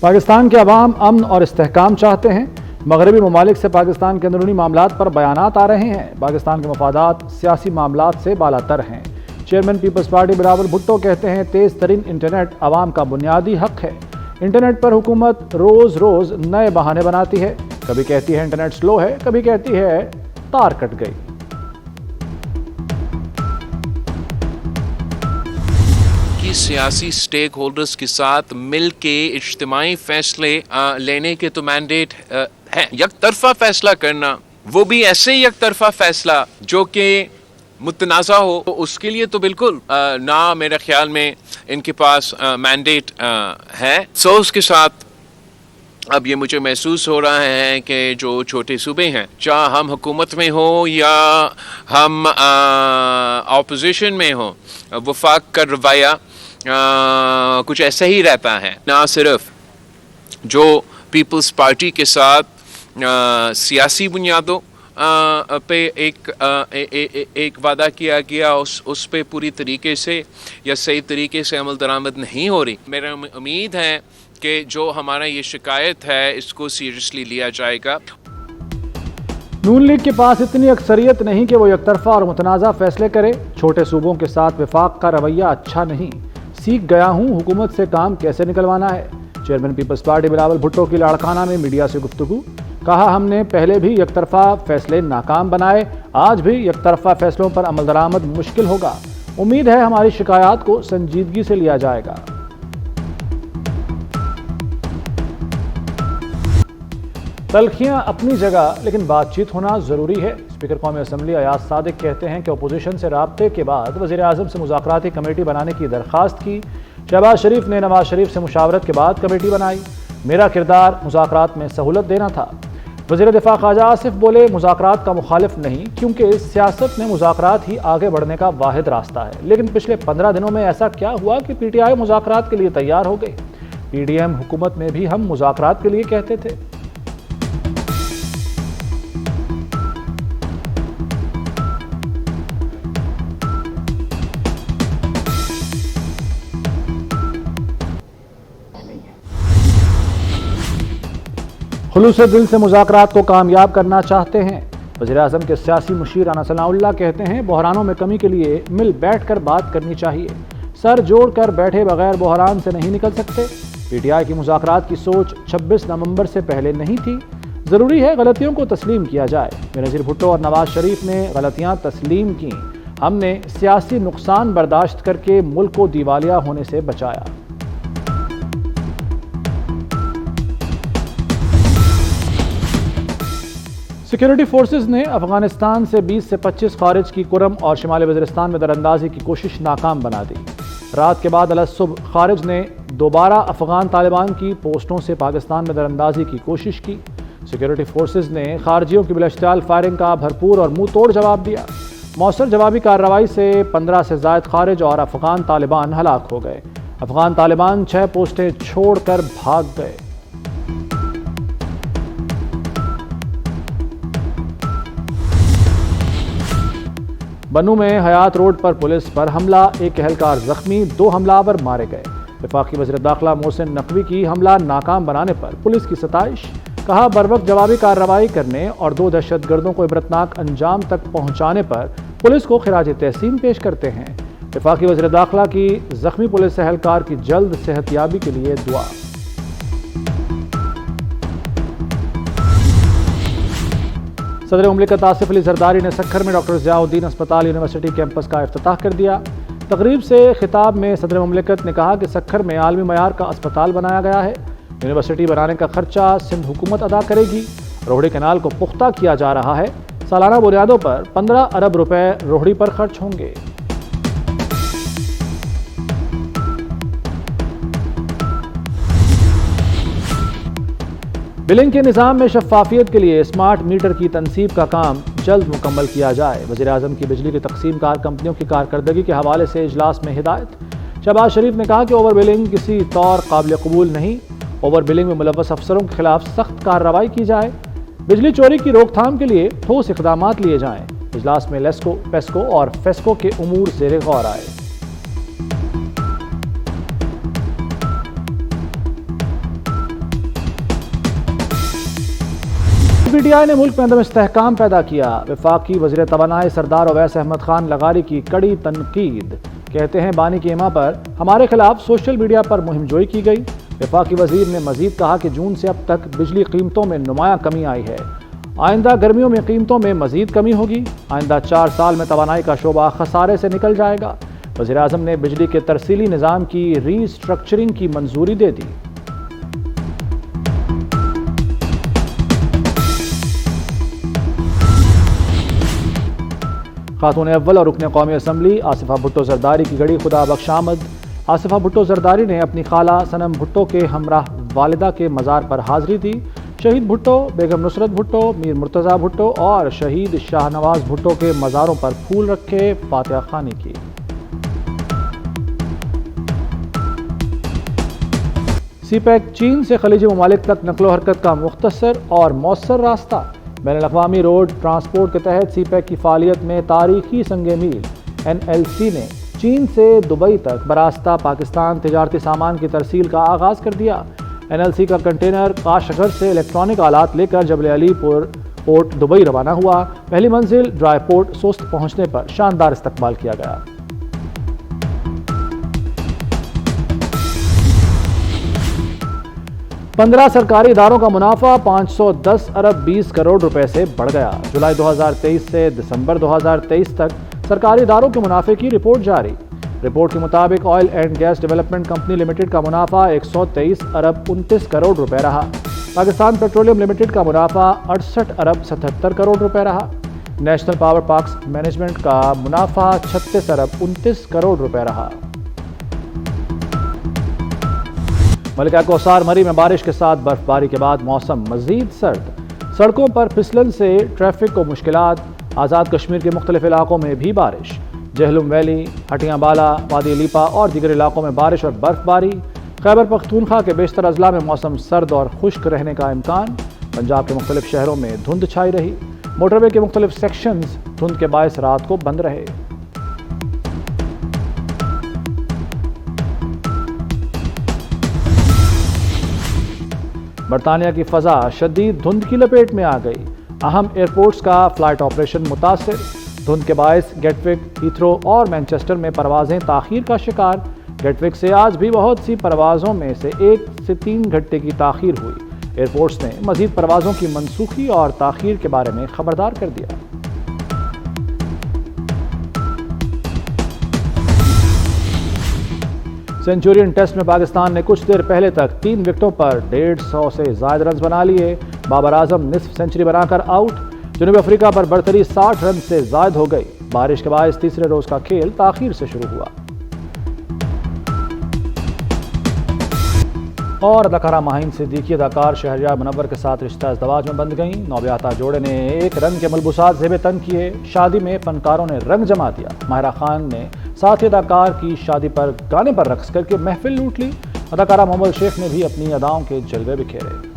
पाकिस्तान के अवाम अमन और इस्तेहकाम चाहते हैं। मगरबी ममालिक से पाकिस्तान के अंदरूनी मामलात पर बयानात आ रहे हैं। पाकिस्तान के मफादात सियासी मामलात से बालातर हैं। चेयरमैन पीपल्स पार्टी बिलावल भुट्टो कहते हैं, तेज़ तरीन इंटरनेट अवाम का बुनियादी हक है। इंटरनेट पर हुकूमत रोज़ रोज़ नए बहाने बनाती है। कभी कहती है इंटरनेट स्लो है, कभी कहती है तार कट गई। सियासी स्टेक होल्डर्स के साथ मिल के इज्तिमाई फैसले लेने के तो मैंडेट है। यकतरफा फैसला करना, वो भी ऐसे यकतरफा फैसला जो कि मुतनाज़ा हो, तो उसके लिए तो बिल्कुल ना मेरे ख्याल में इनके पास मैंडेट है। सो उसके साथ अब ये मुझे महसूस हो रहा है कि जो छोटे सूबे हैं, चाहे हम हुकूमत में हो या हम ऑपोजिशन में हो, वफाक का रवैया कुछ ऐसा ही रहता है। ना सिर्फ जो पीपल्स पार्टी के साथ सियासी बुनियादों पे एक वादा किया गया, उस पे पूरी तरीके से या सही तरीके से अमल दरामद नहीं हो रही। मेरा उम्मीद है कि जो हमारा ये शिकायत है इसको सीरियसली लिया जाएगा। नून लीग के पास इतनी अक्सरियत नहीं कि वो एकतरफा और मुतनाज़ा फैसले करे। छोटे सूबों के साथ वफाक का रवैया अच्छा नहीं। सीख गया हूँ हुकूमत से काम कैसे निकलवाना है। चेयरमैन पीपल्स पार्टी बिलावल भुट्टो की लाड़काना में मीडिया से गुफ्तगू। कहा, हमने पहले भी एकतरफा फैसले नाकाम बनाए, आज भी एकतरफा फैसलों पर अमल दरामद मुश्किल होगा। उम्मीद है हमारी शिकायत को संजीदगी से लिया जाएगा। तलखियां अपनी जगह, लेकिन बातचीत होना ज़रूरी है। स्पीकर कौमी असम्बली अयाज सादिक कहते हैं कि अपोजिशन से राब्ते के बाद वज़ीर आज़म से मुज़ाकराती कमेटी बनाने की दरख्वास्त की। शहबाज शरीफ ने नवाज शरीफ से मुशावरत के बाद कमेटी बनाई। मेरा किरदार मुज़ाकरात में सहूलत देना था। वज़ीर दिफा ख्वाजा आसिफ बोले, मुज़ाकरात का मुखालिफ नहीं, क्योंकि सियासत में मुज़ाकरात ही आगे बढ़ने का वाहिद रास्ता है। लेकिन पिछले 15 दिनों में ऐसा क्या हुआ कि PTI मुज़ाकरात के लिए तैयार हो गई। PDM हुकूमत में भी हम मुज़ाकरात के लिए कहते थे। खुलूस दिल से मुज़ाकरात को कामयाब करना चाहते हैं। वज़ीर आज़म के सियासी मुशीर राना सनाउल्लाह कहते हैं, बहरानों में कमी के लिए मिल बैठ कर बात करनी चाहिए। सर जोड़ कर बैठे बगैर बहरान से नहीं निकल सकते। PTI की मुज़ाकरात की सोच 26 नवंबर से पहले नहीं थी। ज़रूरी है गलतियों को तस्लीम किया जाए। बेनज़ीर भुट्टो और नवाज शरीफ ने गलतियाँ तस्लीम की। हमने सियासी नुकसान बर्दाश्त करके मुल्क को दिवालिया होने से बचाया। सिक्योरिटी फोर्सेस ने अफगानिस्तान से 20 से 25 खारिज की कुरम और शिमाली वज़ीरिस्तान में दरअंदाजी की कोशिश नाकाम बना दी। रात के बाद अलसुबह खारिज ने दोबारा अफगान तालिबान की पोस्टों से पाकिस्तान में दरअंदाजी की कोशिश की। सिक्योरिटी फोर्सेस ने खारजियों की बिलाश्ताल फायरिंग का भरपूर और मुंह तोड़ जवाब दिया। मौसर जवाबी कार्रवाई से 15 से ज़ायद खारिज और अफगान तालिबान हलाक हो गए। अफगान तालिबान 6 पोस्टें छोड़कर भाग गए। बनू में हयात रोड पर पुलिस पर हमला, एक एहलकार जख्मी, 2 हमलावर मारे गए। वफाकी वज़ीर दाखिला मोहसिन नकवी की हमला नाकाम बनाने पर पुलिस की सताइश। कहा, बरवक्त जवाबी कार्रवाई करने और 2 दहशतगर्दों को इबरतनाक अंजाम तक पहुंचाने पर पुलिस को खिराज तहसीन पेश करते हैं। वफाकी वज़ीर दाखिला की जख्मी पुलिस एहलकार की जल्द सेहतयाबी के लिए दुआ। सदर मुमलिकत आसिफ अली जरदारी ने सक्खर में डॉक्टर ज़ियाउद्दीन अस्पताल यूनिवर्सिटी कैंपस का इफ्तिताह कर दिया। तकरीब से खिताब में सदर मुमलिकत ने कहा कि सक्खर में आलमी मयार का अस्पताल बनाया गया है। यूनिवर्सिटी बनाने का खर्चा सिंध हुकूमत अदा करेगी। रोहड़ी कैनाल को पुख्ता किया जा रहा है। सालाना बुनियादों पर 15 अरब रुपए रोहड़ी पर खर्च होंगे। बिलिंग के निज़ाम में शफाफियत के लिए स्मार्ट मीटर की तनसीब का काम जल्द मुकम्मल किया जाए। वज़ीर आज़म की बिजली की तकसीम कार कंपनियों की कारकर्दगी के हवाले से इजलास में हिदायत। शहबाज शरीफ ने कहा कि ओवर बिलिंग किसी तौर काबिल कबूल नहीं। ओवर बिलिंग में मुलव्वस अफसरों के खिलाफ सख्त कार्रवाई की जाए। बिजली चोरी की रोकथाम के लिए ठोस इक़दामात लिए जाएँ। इजलास में लेस्को, पेस्को और फेस्को के उमूर ज़ेरे गौर आए। पीटीआई ने मुल्क में अदम इस्तेहकाम पैदा किया। वफाकी वज़ीर तवानाई सरदार अवैस अहमद खान लगारी की कड़ी तनकीद। कहते हैं बानी की इमा पर हमारे खिलाफ सोशल मीडिया पर मुहिम जोई की गई। वफाकी वज़ीर ने मजीद कहा कि जून से अब तक बिजली कीमतों में नुमायां कमी आई है। आइंदा गर्मियों में कीमतों में मजीद कमी होगी। आइंदा 4 साल में तवानाई का शोबा खसारे से निकल जाएगा। वज़ीर आज़म ने बिजली के तरसीली निज़ाम की रीस्ट्रक्चरिंग की मंजूरी दे दी। खातून अव्वल और रुकन कौमी असम्बली आसिफा भुट्टो जरदारी की गड़ी खुदा बख्श आमद। आसिफा भुट्टो जरदारी ने अपनी खाला सनम भुट्टो के हमराह वालिदा के मज़ार पर हाजिरी दी। शहीद भुट्टो, बेगम नुसरत भुट्टो, मीर मुर्तज़ा भुट्टो और शहीद शाहनवाज भुट्टो के मज़ारों पर फूल रखे, फातिहा खानी की। सीपैक चीन से खलीजी ममालिक तक नकलो हरकत का मुख्तसर और मौसर रास्ता। बैनुल-अक़वामी रोड ट्रांसपोर्ट के तहत सीपैक की फ़ालियत में तारीखी संगे मील। NLC ने चीन से दुबई तक बरास्ता पाकिस्तान तिजारती सामान की तरसील का आगाज़ कर दिया। NLC का कंटेनर काशगर से इलेक्ट्रॉनिक आलात लेकर जबल अली पोर्ट दुबई रवाना हुआ। पहली मंजिल ड्राई पोर्ट सोस्त पहुंचने पर शानदार इस्तकबाल किया गया। पंद्रह सरकारी इदारों का मुनाफा 510 अरब 20 करोड़ रुपए से बढ़ गया। जुलाई 2023 से दिसंबर 2023 तक सरकारी इदारों के मुनाफे की रिपोर्ट जारी। रिपोर्ट के मुताबिक oil and gas development company limited का मुनाफा 123 अरब 29 करोड़ रुपए रहा। पाकिस्तान पेट्रोलियम लिमिटेड का मुनाफा 68 अरब 77 करोड़ रुपए रहा। नेशनल पावर पार्क्स मैनेजमेंट का मुनाफा 36 अरब 29 करोड़ रुपए रहा। मलिका कोसार मरी में बारिश के साथ बर्फबारी के बाद मौसम मजीद सर्द। सड़कों पर फिसलन से ट्रैफिक को मुश्किलात। आज़ाद कश्मीर के मुख्तलिफ इलाकों में भी बारिश। जहलुम वैली, हटियां बाला, वादी लीपा और दीगर इलाकों में बारिश और बर्फबारी। खैबर पख्तूनख्वा के बेशतर अजला में मौसम सर्द और खुश्क रहने का इम्कान। पंजाब के मुख्तलिफ शहरों में धुंध छाई रही। मोटरवे के मुख्तलिफ सेक्शंस धुंध के बायस रात को बंद रहे। बरतानिया की फ़ज़ा शदीद धुंध की लपेट में आ गई। अहम एयरपोर्ट्स का फ्लाइट ऑपरेशन मुतासिर। धुंध के बायस गेटविक, हीथ्रो और मैनचेस्टर में परवाज़ें ताख़ीर का शिकार। गेटविक से आज भी बहुत सी परवाज़ों में से 1 से 3 घंटे की ताख़ीर हुई। एयरपोर्ट्स ने मज़ीद परवाज़ों की मनसूखी और ताख़ीर के बारे में खबरदार कर दिया। सेंचुरियन टेस्ट में पाकिस्तान ने कुछ देर पहले तक 3 विकेटों पर 150 से ज़ायद रन बना लिए। बाबर आजम निस्फ सेंचुरी बनाकर आउट। जनूबी अफ्रीका पर बरतरी 60 रन से ज़ायद हो गई। बारिश के बाद तीसरे रोज का खेल ताख़ीर से शुरू हुआ। और अदाकारा माहिन सिद्दीकी अदाकार शहरयार मुनव्वर के साथ रिश्ता इज़्दवाज में बंध गईं। नौबियाता जोड़े ने एक रंग के मलबूसात ज़ेबे तन किए। शादी में फनकारों ने रंग जमा दिया। माहिरा खान ने साथी अदाकार की शादी पर गाने पर रक्स करके महफिल लूट ली। अदाकारा मोहम्मद शेख ने भी अपनी अदाओं के जलवे बिखेरे।